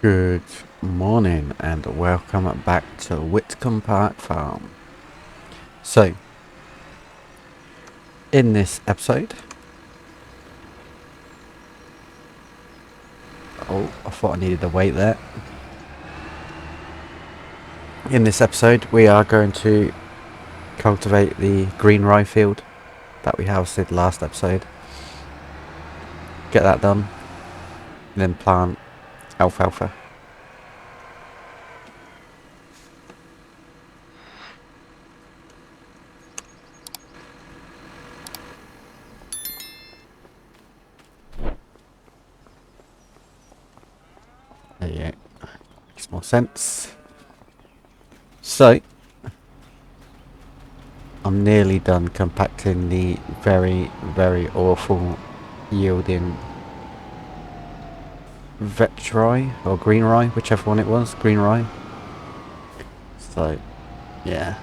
Good morning and welcome back to Witcombe Park Farm. So, in this episode... Oh, I thought I needed to wait there. In this episode, we are going to cultivate the green rye field that we harvested last episode. Get that done. And then plant alfalfa. There you go. Makes more sense. So, I'm nearly done compacting the very, very awful yielding vetch rye or green rye, whichever one it was, green rye. So, yeah.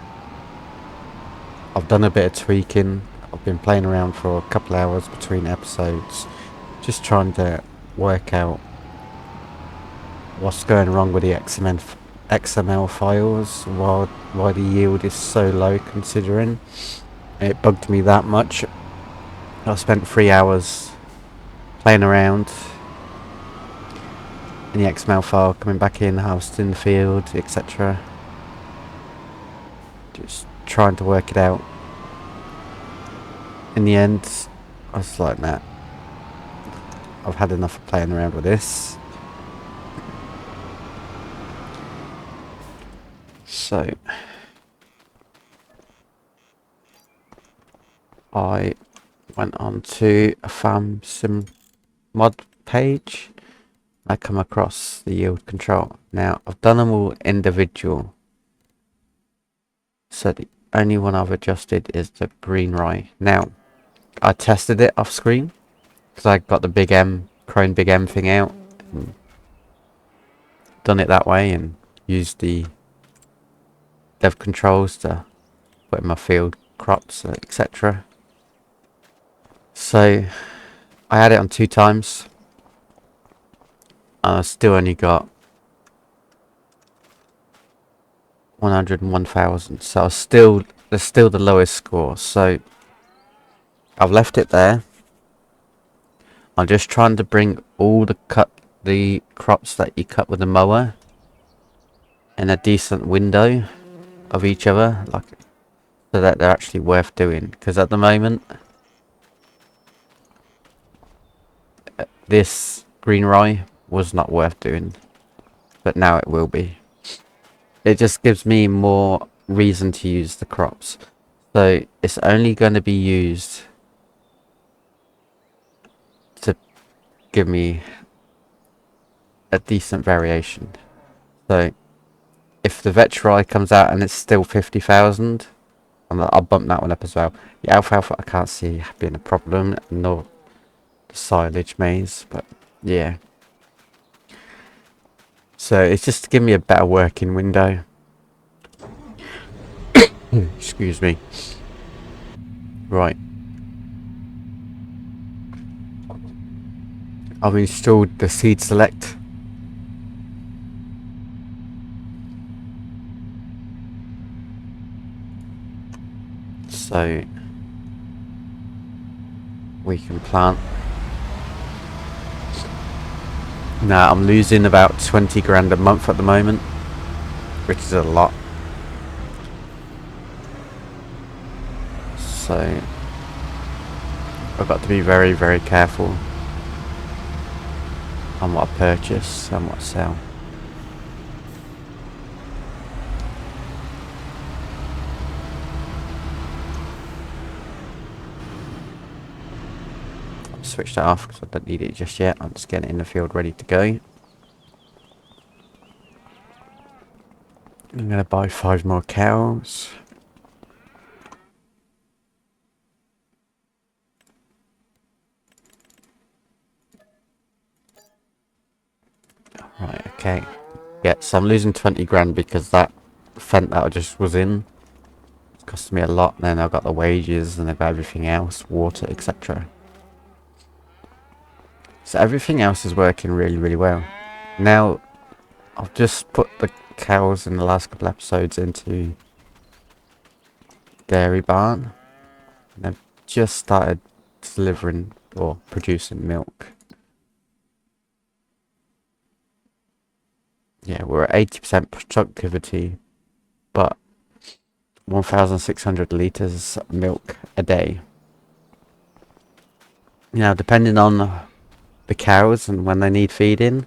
I've done a bit of tweaking. I've been playing around for a couple hours between episodes, just trying to work out what's going wrong with the XML files, why the yield is so low considering. It bugged me that much. I spent 3 hours playing around in the XML file, coming back in, harvesting the field, etc. Just trying to work it out. In the end, I was like, nah, I've had enough of playing around with this. So, I went on to a farm sim mod page. I come across the yield control. Now, I've done them all individual. So the only one I've adjusted is the green rye. Now, I tested it off screen because I got the Big M, Chrome Big M thing out. And done it that way and used the dev controls to put in my field crops, etc. So, I had it on 2 times. And I still only got 101,000. So there's still the lowest score. So I've left it there. I'm just trying to bring all the crops that you cut with the mower in a decent window of each other, like so that they're actually worth doing. Because at the moment, this green rye was not worth doing, but now it will be. It just gives me more reason to use the crops. So it's only going to be used to give me a decent variation. So if the vetch rye comes out and it's still 50,000, I'll bump that one up as well. The alfalfa I can't see being a problem, nor the silage maize, but yeah. So it's just to give me a better working window. Excuse me. Right. I've installed the seed select. So we can plant. Now I'm losing about 20 grand a month at the moment, which is a lot. So I've got to be very, very careful on what I purchase and what I sell. Switch that off because I don't need it just yet. I'm just getting it in the field ready to go. I'm going to buy 5 more cows. Right, okay. Yeah, so I'm losing 20 grand because that fence that I just was in it's costing me a lot. Then I've got the wages and I've got everything else, water, etc. So everything else is working really, really well. Now, I've just put the cows in the last couple episodes into dairy barn. And they've just started delivering or producing milk. Yeah, we're at 80% productivity, but 1,600 litres of milk a day. Now, depending on the cows and when they need feeding,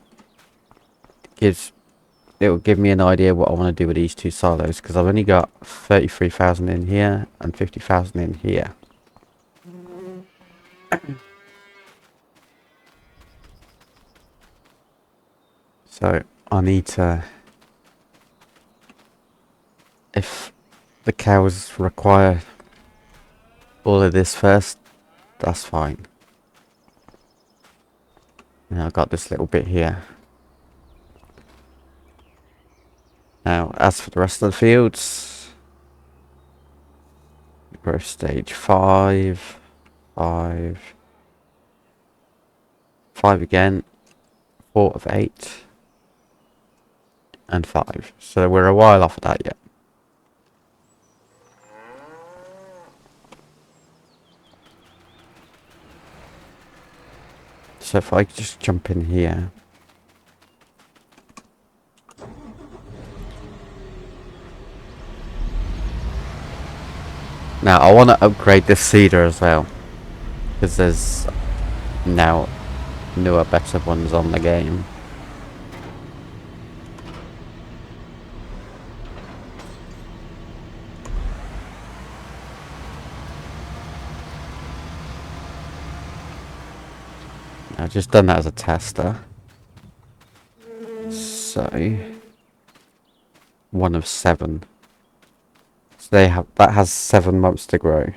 it will give me an idea what I want to do with these two silos, because I've only got 33,000 in here and 50,000 in here. So I need to, if the cows require all of this first, that's fine. Now I've got this little bit here. Now, as for the rest of the fields, growth stage 5, 5, 5 again, 4 of 8, and 5. So we're a while off of that yet. So if I just jump in here. Now I want to upgrade this seeder as well, because there's now newer, better ones on the game. I've just done that as a tester. So 1 of 7. So that has 7 months to grow.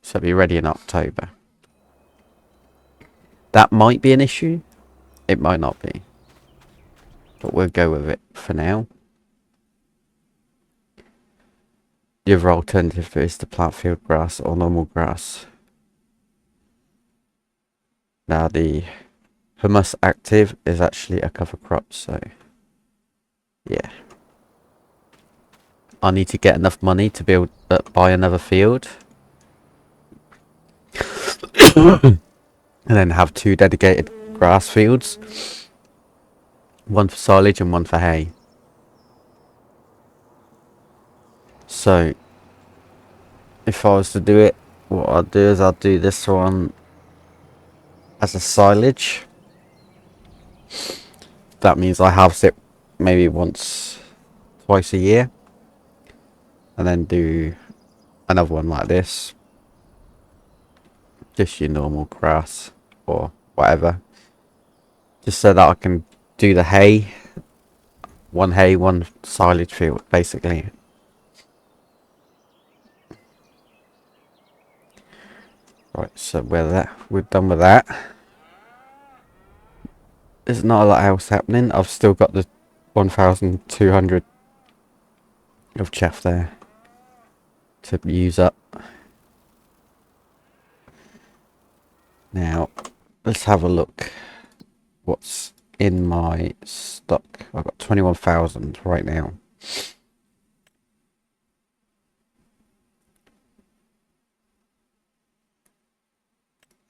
So it'll be ready in October. That might be an issue. It might not be. But we'll go with it for now. The other alternative is to plant field grass or normal grass. Now the humus active is actually a cover crop, so yeah. I need to get enough money to buy another field. And then have 2 dedicated grass fields. 1 for silage and 1 for hay. So if I was to do it, what I'll do is I'll do this one as a silage. That means I harvest it maybe twice a year. And then do another one like this. Just your normal grass or whatever. Just so that I can do the hay. 1 hay, 1 silage field, basically. Right, so we're done with that. There's not a lot else happening. I've still got the 1,200 of chaff there to use up. Now, let's have a look what's in my stock. I've got 21,000 right now.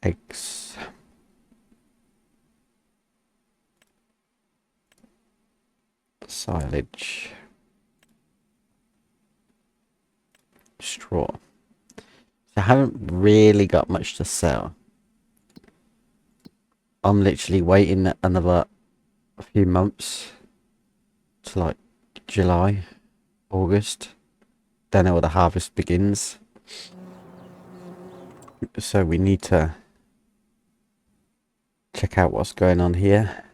Eggs. Silage. Straw. So I haven't really got much to sell. I'm literally waiting another few months to like July, August. Then all the harvest begins. So we need to check out what's going on here.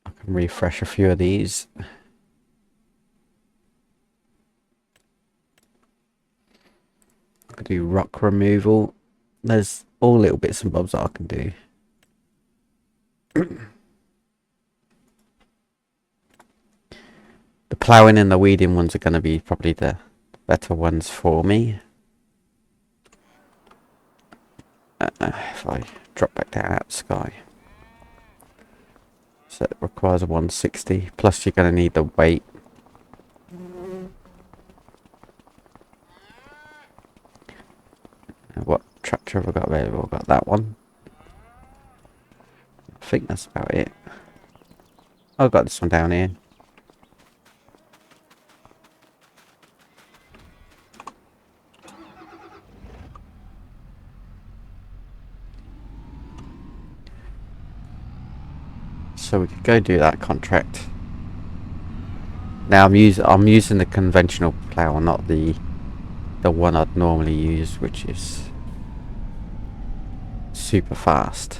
I can refresh a few of these. I can do rock removal. There's all little bits and bobs that I can do. The ploughing and the weeding ones are going to be probably the better ones for me. If I drop back down at sky. So it requires a 160. Plus you're going to need the weight. What tractor have I got available? I've got that one. I think that's about it. I've got this one down here. So we could go do that contract. Now I'm using the conventional plough, not the one I'd normally use, which is super fast.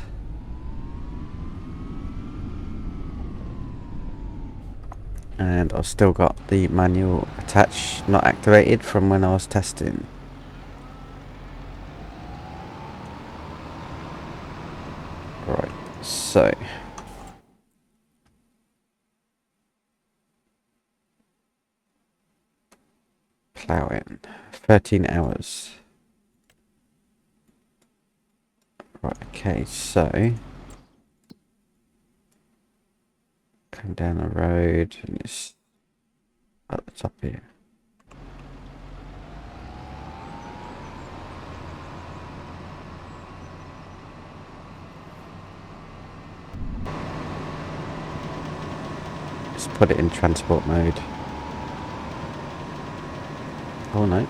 And I've still got the manual attached, not activated from when I was testing. Right, so ploughing 13 hours. Right, okay, so come down the road and it's at the top here. Let's put it in transport mode. Oh no,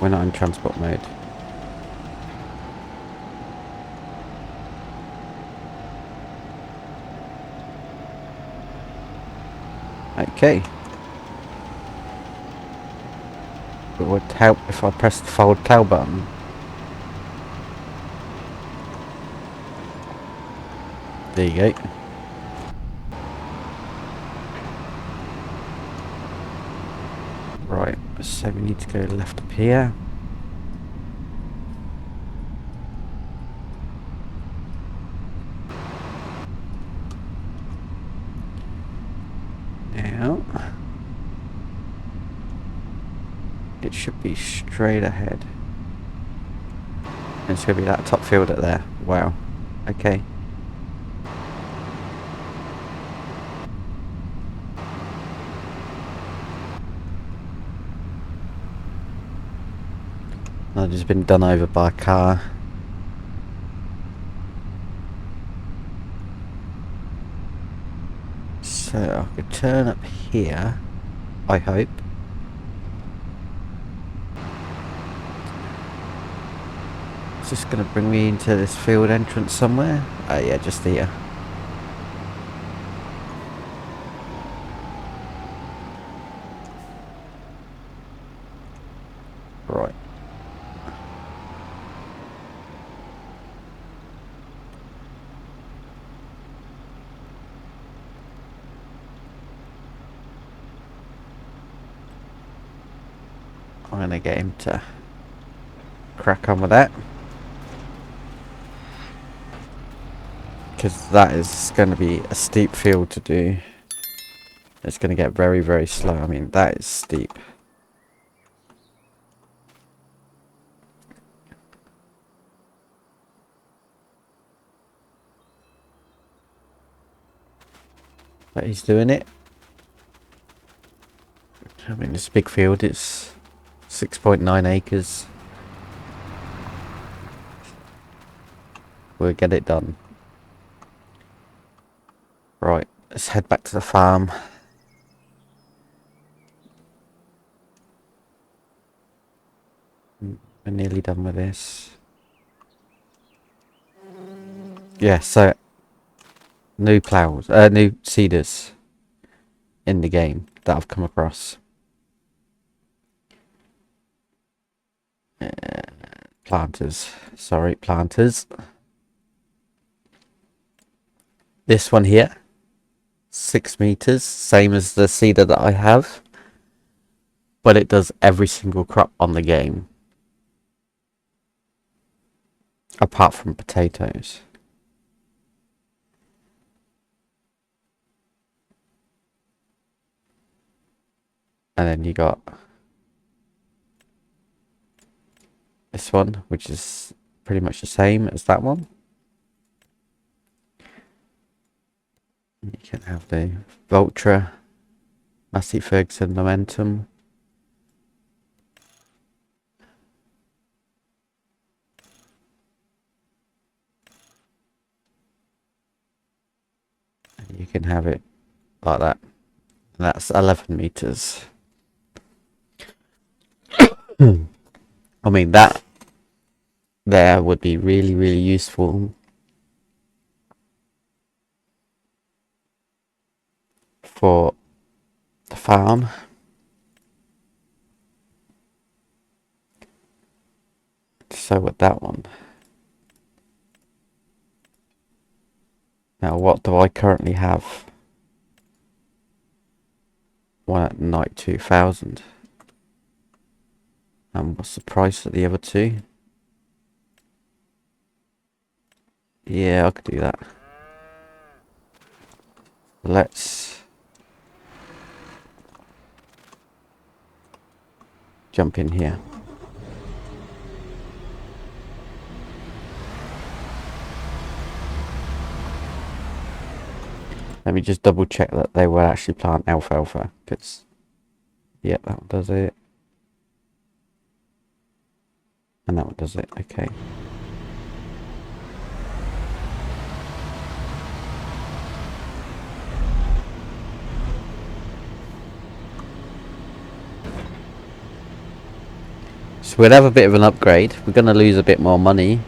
we're not in transport mode. Okay. It would help if I pressed the forward plough button. There you go. Right, so we need to go left up here. Now, it should be straight ahead. And it's going to be that top field up there. Wow. Okay. I've just been done over by a car. So I could turn up here, I hope. It's just going to bring me into this field entrance somewhere. Oh yeah, just here. Right. I'm going to get him to crack on with that. Because that is going to be a steep field to do. It's going to get very, very slow. I mean, that is steep. But he's doing it. I mean, this big field, it's 6.9 acres. We'll get it done. Right, let's head back to the farm. We're nearly done with this. Yeah, so new plows, new seeders in the game that I've come across. Planters, sorry, planters. This one here, 6 meters, same as the seeder that I have, but it does every single crop on the game, apart from potatoes. And then you got this one, which is pretty much the same as that one. You can have the Vultra, Massey Ferguson Momentum. And you can have it like that. And that's 11 meters. I mean, that there would be really, really useful for the farm. So with that one. Now, what do I currently have? One at 92,000. And what's the price of the other two? Yeah, I could do that. Let's jump in here. Let me just double check that they will actually plant alfalfa. Because, yeah, that one does it. And that one does it. Okay. So we'll have a bit of an upgrade. We're going to lose a bit more money.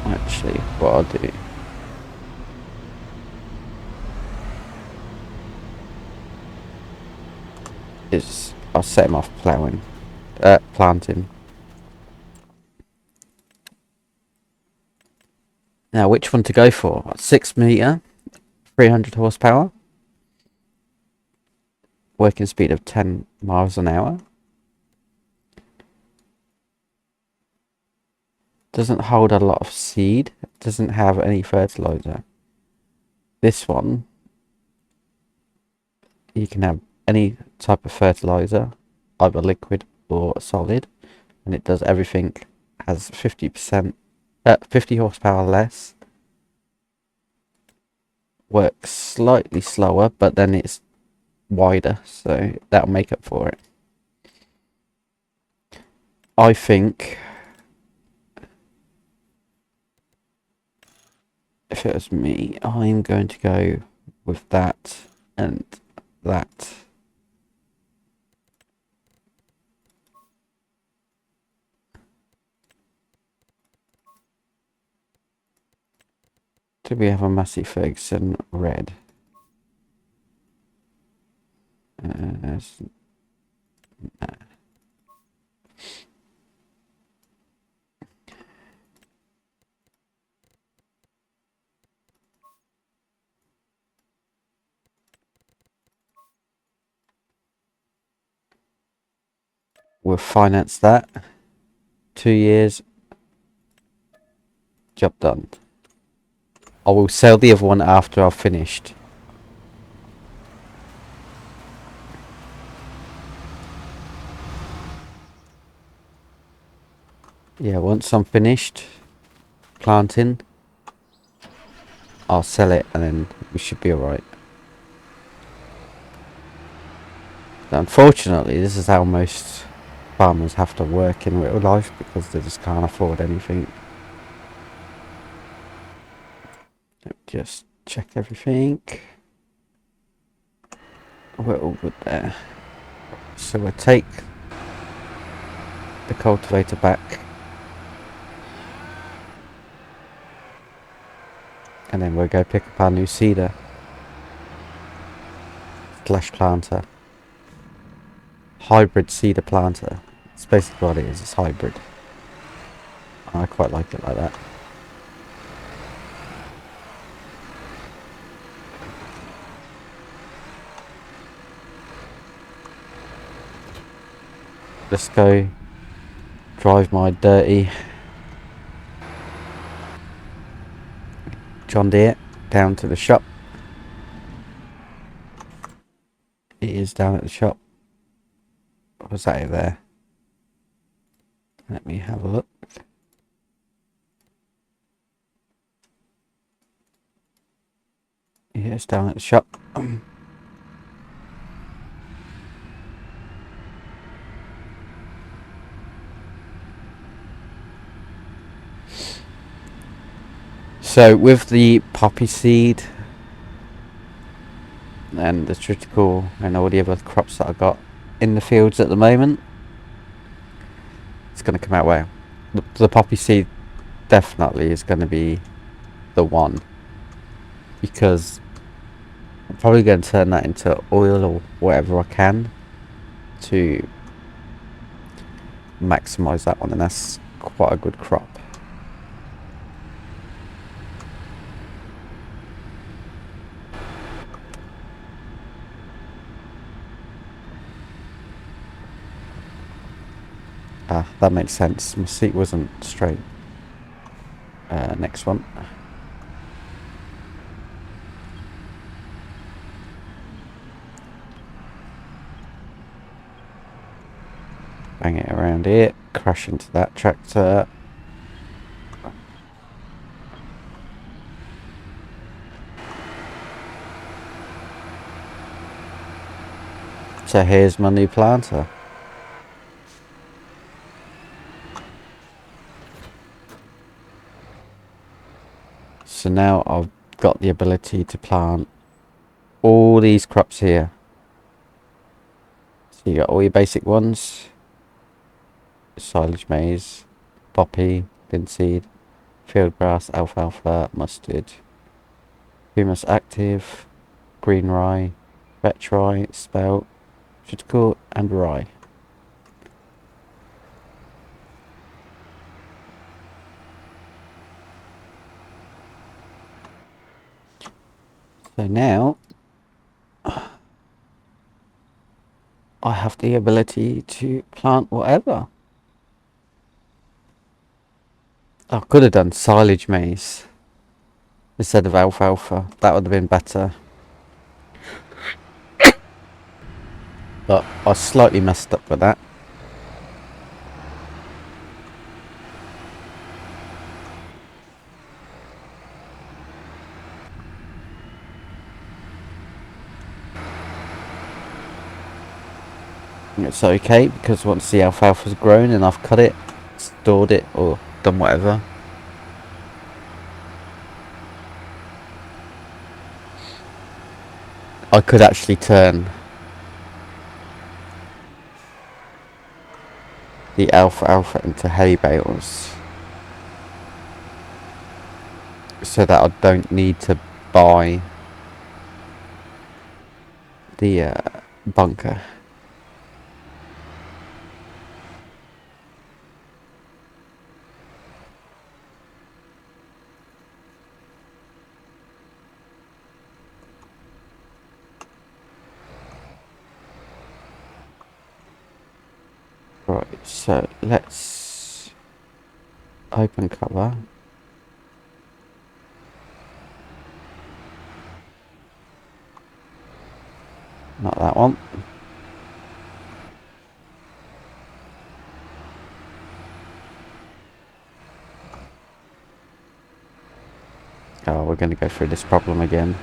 Actually, what I'll do is I'll set him off planting. Now, which one to go for? 6 meter, 300 horsepower, working speed of 10 miles an hour. Doesn't hold a lot of seed. Doesn't have any fertilizer. This one, you can have any type of fertilizer, either liquid or solid, and it does everything. Has 50%, 50 horsepower less. Works slightly slower, but then it's wider, so that'll make up for it. I think if it was me, I'm going to go with that and that. Do we have a Massey Ferguson red? No. We'll finance that. 2 years. Job done. I will sell the other one after I've finished. Yeah, once I'm finished planting, I'll sell it and then we should be alright. Unfortunately, this is how most farmers have to work in real life because they just can't afford anything. Let me just check everything. We're all good there. So we'll take the cultivator back. And then we'll go pick up our new seeder. Slash planter. Hybrid seeder planter. It's basically what it is, it's hybrid. I quite like it like that. Let's go drive my dirty John Deere. down to the shop. It is down at the shop. Was that over there? Let me have a look. Yeah, it's down at the shop. So with the poppy seed and the triticale and all the other crops that I got in the fields at the moment, it's going to come out well. The poppy seed definitely is going to be the one, because I'm probably going to turn that into oil or whatever I can to maximize that one, and that's quite a good crop. Ah, that makes sense. My seat wasn't straight. Next one. Bang it around here. Crash into that tractor. So here's my new planter. So now I've got the ability to plant all these crops here. So you got all your basic ones. Silage maize, poppy, linseed, field grass, alfalfa, mustard, humus active, green rye, vetch rye, spelt, triticale and rye. So now I have the ability to plant whatever. I could have done silage maize instead of alfalfa. That would have been better. But I slightly messed up with that. It's okay, because once the alfalfa's grown and I've cut it, stored it, or done whatever, I could actually turn the alfalfa into hay bales, so that I don't need to buy the bunker. Right, so let's open cover. Not that one. Oh, we're going to go through this problem again.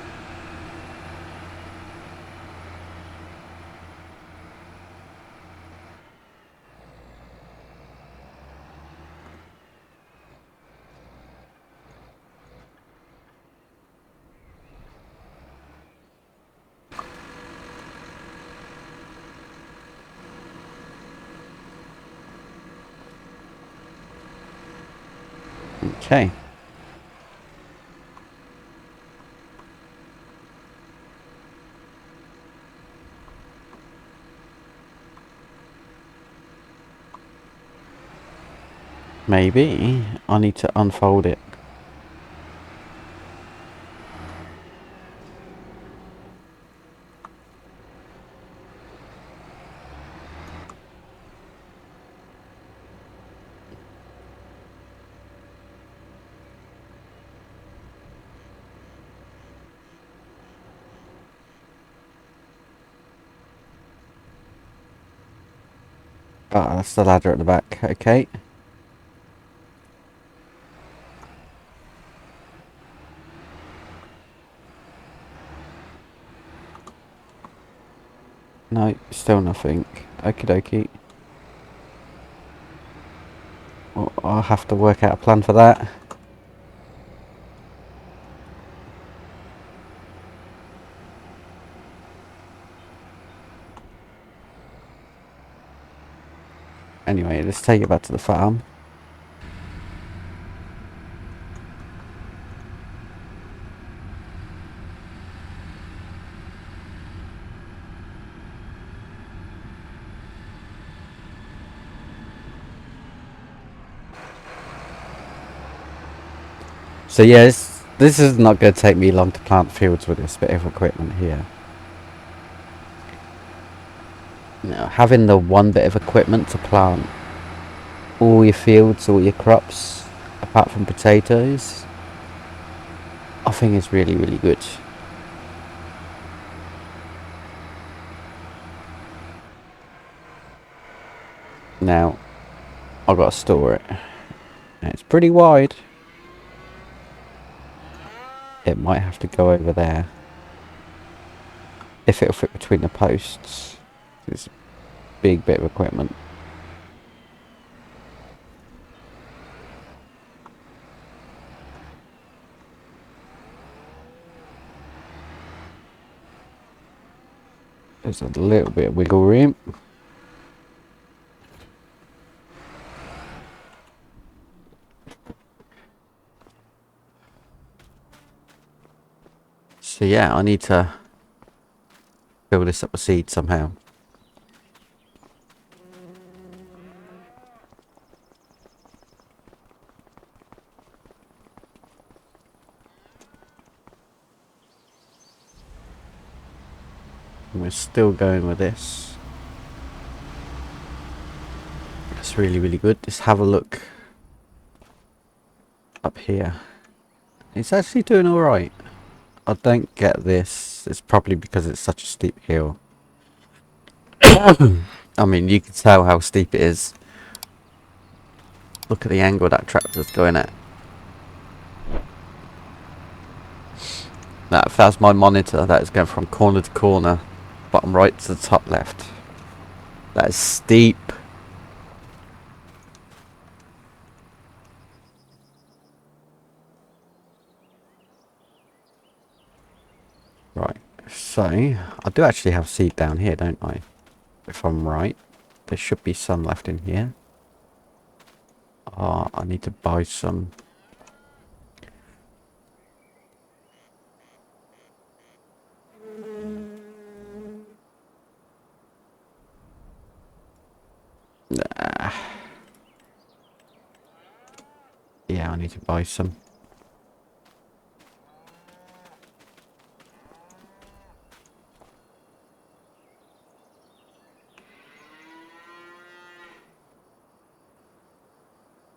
Okay. Maybe I need to unfold it. Ah, that's the ladder at the back. Okay. No, still nothing. Okie dokie. Well, I'll have to work out a plan for that. Anyway, let's take it back to the farm. So yeah, this is not going to take me long to plant fields with this bit of equipment here. Now, having the one bit of equipment to plant all your fields, all your crops, apart from potatoes, I think is really, really good. Now, I've got to store it. And it's pretty wide. It might have to go over there. If it'll fit between the posts. It's a big bit of equipment. There's a little bit of wiggle room. So yeah, I need to fill this up with seed somehow. And we're still going with this. That's really, really good. Just have a look up here. It's actually doing alright. I don't get this. It's probably because it's such a steep hill. I mean, you can tell how steep it is. Look at the angle that tractor's going at. Now, if that's my monitor, that is going from corner to corner, bottom right to the top left. That is steep. Right, so I do actually have seed down here, don't I? If I'm right, there should be some left in here. Oh, I need to buy some. Yeah, I need to buy some.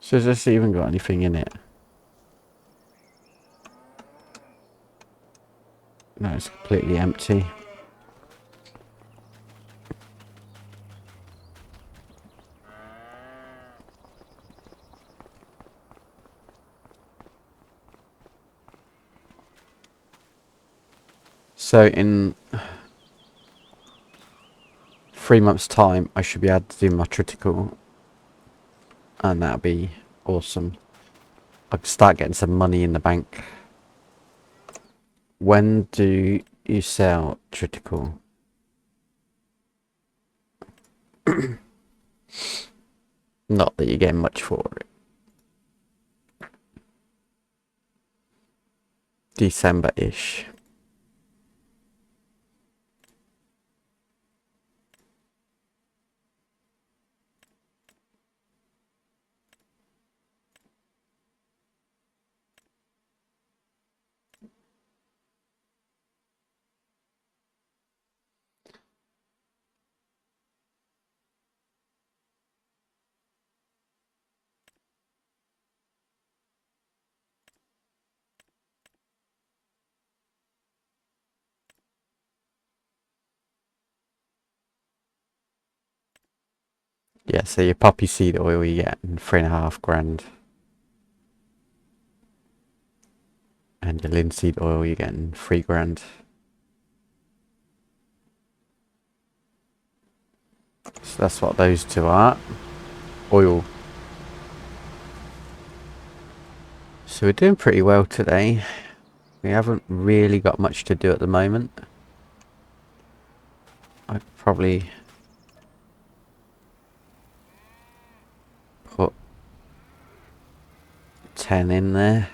So has this even got anything in it? No, it's completely empty. So in 3 months' time, I should be able to do my critical, and that'll be awesome. I can start getting some money in the bank. When do you sell critical? Not that you're getting much for it. December-ish. Yeah, so your poppy seed oil you get £3.5 grand. And your linseed oil you're getting £3 grand. So that's what those two are. Oil. So we're doing pretty well today. We haven't really got much to do at the moment. I'd probably put 10 in there.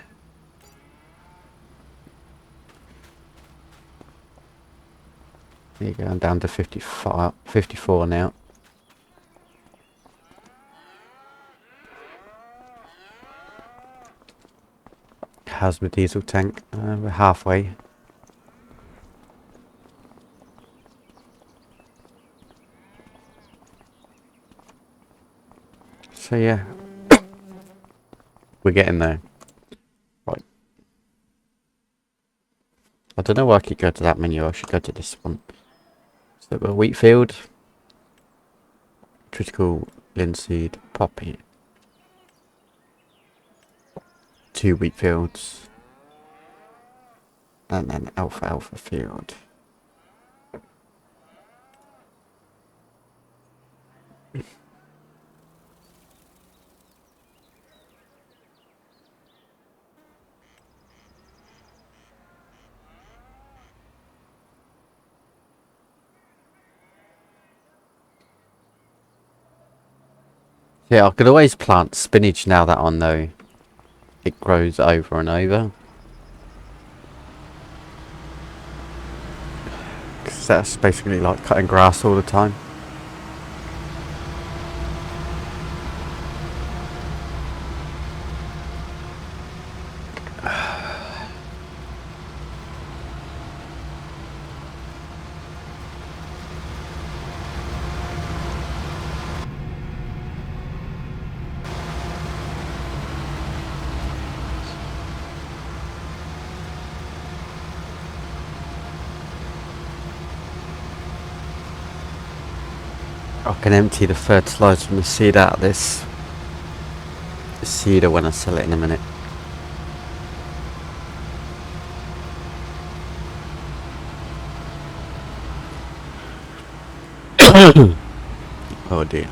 There you go, I'm down to 54 now. How's my diesel tank? We're halfway. So yeah, we're getting there. Right. I don't know why I keep going to that menu. I should go to this one. So a wheat field, critical linseed, poppy. 2 wheat fields. And then alfalfa field. Yeah, I could always plant spinach now that I know it grows over and over. 'Cause that's basically like cutting grass all the time. I can empty the fertilizer from the seed out of this seeder when I sell it in a minute. Oh dear.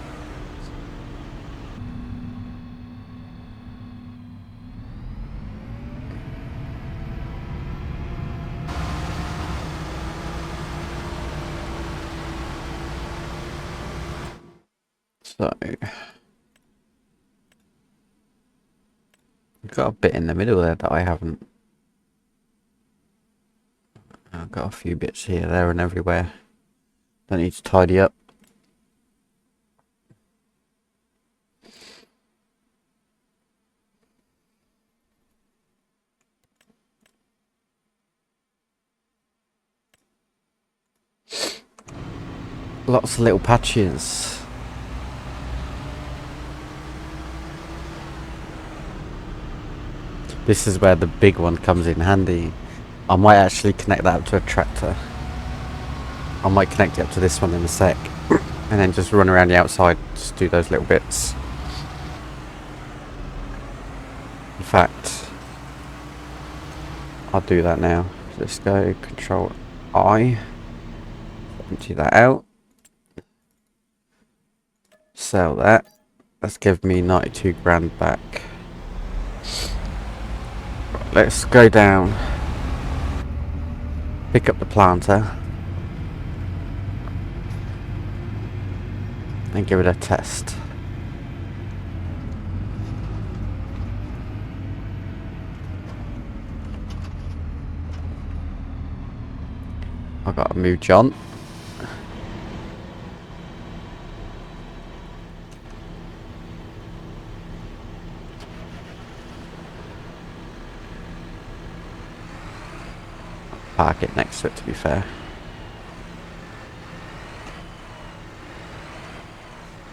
So I've got a bit in the middle there that I haven't. I've got a few bits here, there and everywhere. Don't need to tidy up. Lots of little patches. This is where the big one comes in handy. I might actually connect that up to a tractor. I might connect it up to this one in a sec. And then just run around the outside, just do those little bits. In fact, I'll do that now. Let's go Control I. Empty that out. Sell that. That's give me 92 grand back. Right, let's go down. Pick up the planter. And give it a test. I've got to move John. Park it next to it, to be fair.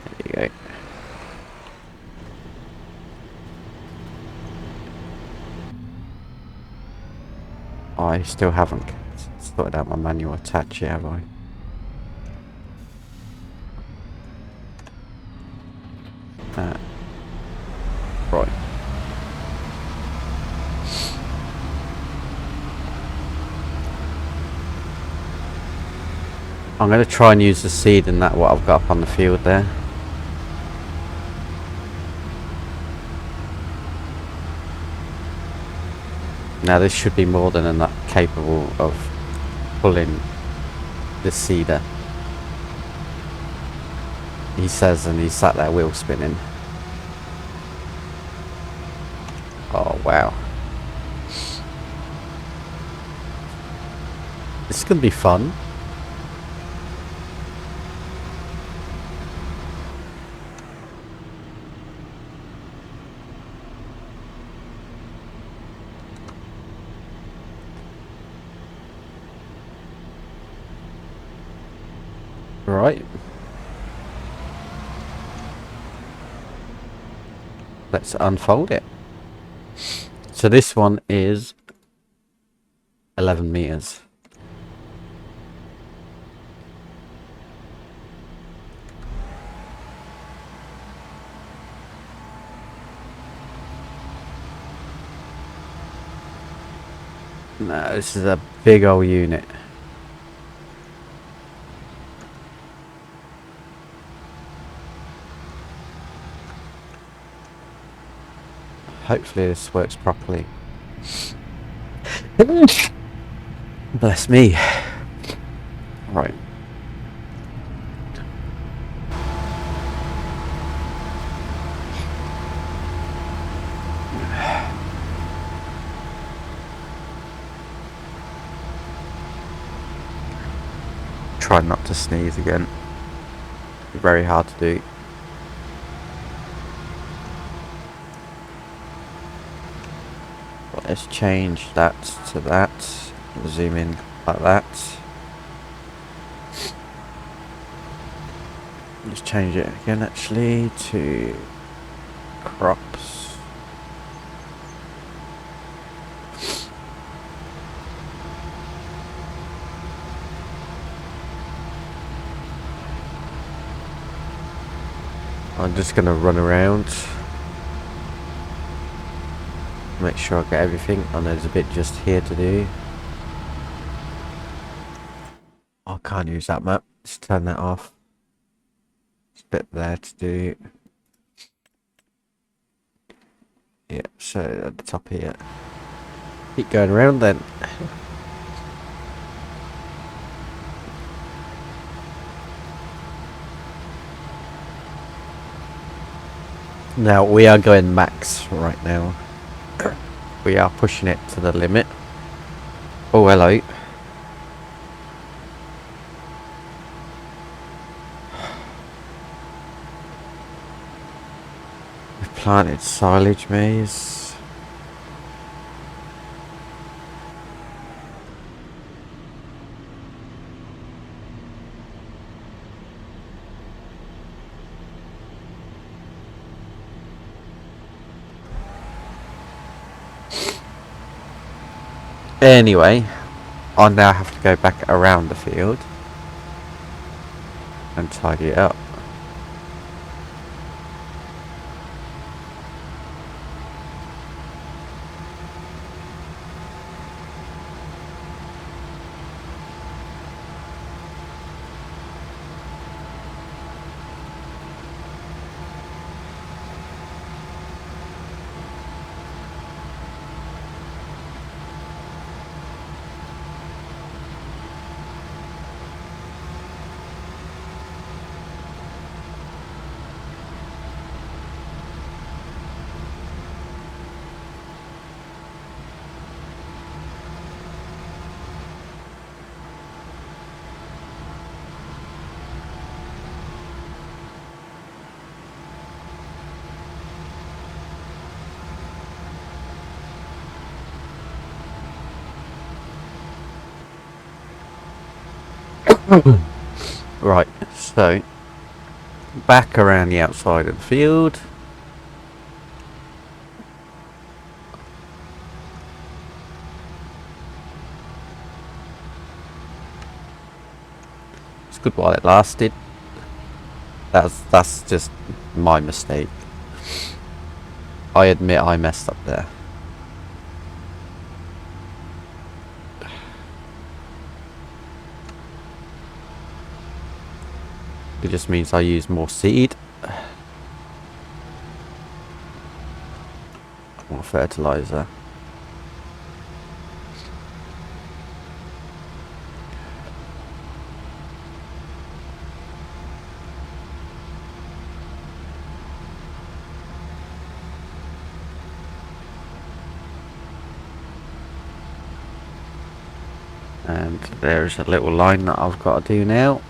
There you go. I still haven't sorted out my manual attach yet, have I? Right. I'm going to try and use the seed in that what I've got up on the field there. Now this should be more than enough capable of pulling the seeder. He says, and he's sat there wheel spinning. Oh wow. This is going to be fun. Right. Let's unfold it. So this one is 11 meters. No, this is a big old unit. Hopefully this works properly. Bless me. Right. Try not to sneeze again. Very hard to do. Well, let's change that to that. Zoom in like that. Let's change it again actually to crops. I'm just going to run around, make sure I get everything. I know there's a bit just here to do. I can't use that map, let's turn that off. There's a bit there to do. Yeah, so at the top here. Keep going around then. Now we are going max right now. We are pushing it to the limit. Oh hello. We've planted silage maize. Anyway, I now have to go back around the field and tidy it up. Right, so back around the outside of the field. It's good while it lasted. That's just my mistake. I admit I messed up there. It just means I use more seed. More fertilizer. And there's a little line that I've got to do now.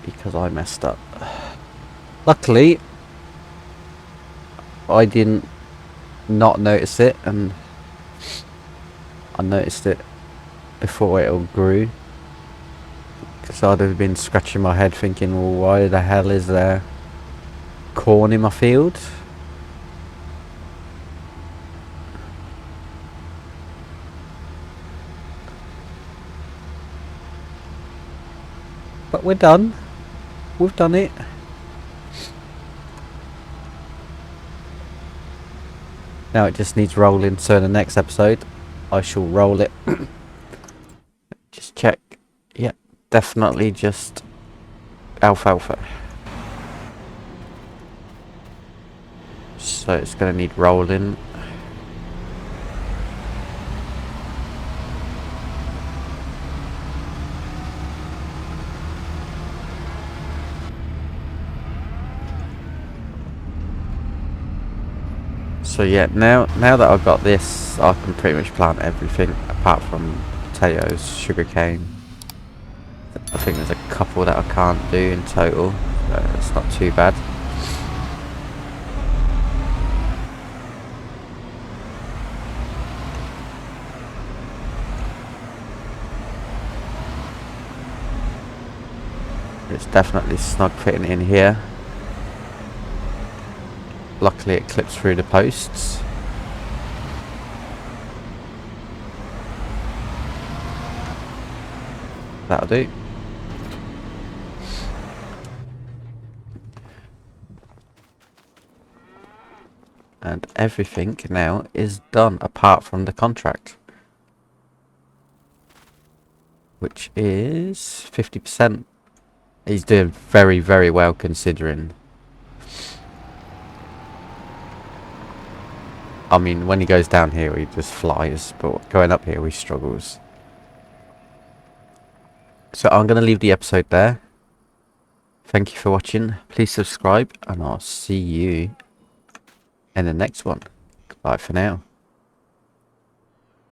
Because I messed up. Luckily, I didn't not notice it, and I noticed it before it all grew. Because I'd have been scratching my head thinking, well, why the hell is there corn in my field? But we're done. We've done it. Now it just needs rolling, so in the next episode I shall roll it. Just check. Yep, definitely just alfalfa. So it's going to need rolling. So yeah, now that I've got this, I can pretty much plant everything apart from potatoes, sugarcane. I think there's a couple that I can't do in total, so it's not too bad. It's definitely snug fitting in here. Luckily it clips through the posts. That'll do. And everything now is done apart from the contract, which is 50%. He's doing very, very well considering. I mean, when he goes down here, he just flies, but going up here, he struggles. So I'm going to leave the episode there. Thank you for watching. Please subscribe, and I'll see you in the next one. Bye for now.